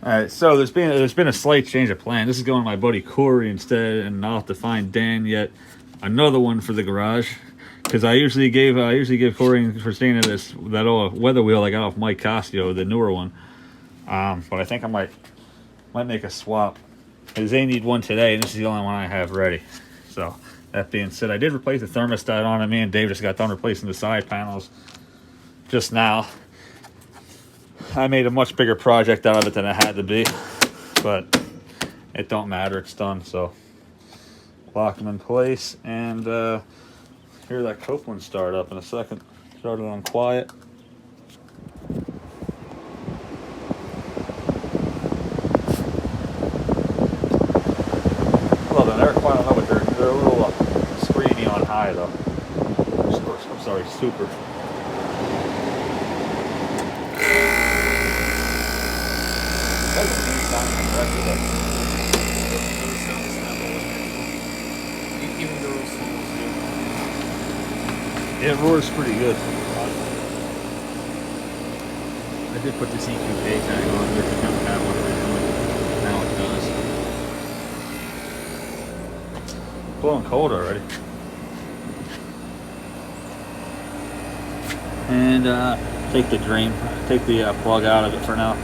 All right, so there's been a slight change of plan. This is going to my buddy Corey instead, and I'll have to find Dan yet another one for the garage, because I usually give Corey for staying at that old weather wheel I got off Mike Costio, the newer one. But I think I might make a swap, because they need one today, and this is the only one I have ready. So that being said, I did replace the thermostat on it. Me and Dave just got done replacing the side panels just now. I made a much bigger project out of it than it had to be, but it don't matter. It's done. So lock them in place, and hear that Copeland start up in a second. Started on quiet. Well, they're quiet enough, but they're a little screamy on high though. I'm sorry, super. It roars pretty good. I did put this EQK tag on there. It didn't have one originally. Now it does. Blowing cold already. And take the plug out of it for now.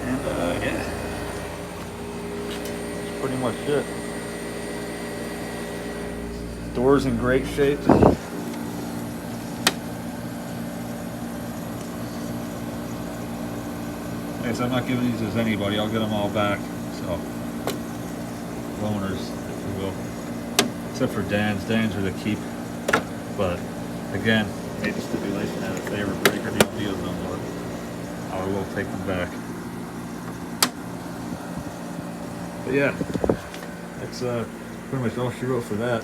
And yeah, that's pretty much it. Door's in great shape. Yes, I'm not giving these to anybody. I'll get them all back. So, loaners, if you will. Except for Dan's. Dan's are the keep. But, again, made the stipulation that if they ever break or don't use them, I will take them back. But yeah, that's pretty much all she wrote for that.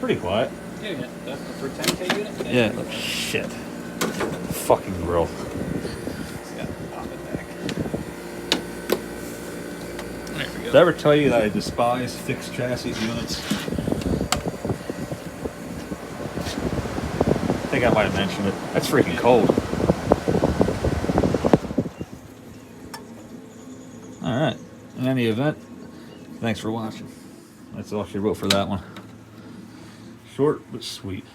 Pretty quiet. Yeah, that's for 10K unit? Yeah, oh, shit. Fucking grill. Yeah, pop it back. There we go. Did I ever tell you that I despise fixed chassis units? I think I might have mentioned it. That's freaking cold. Alright. In any event, thanks for watching. That's all she wrote for that one. Short but sweet.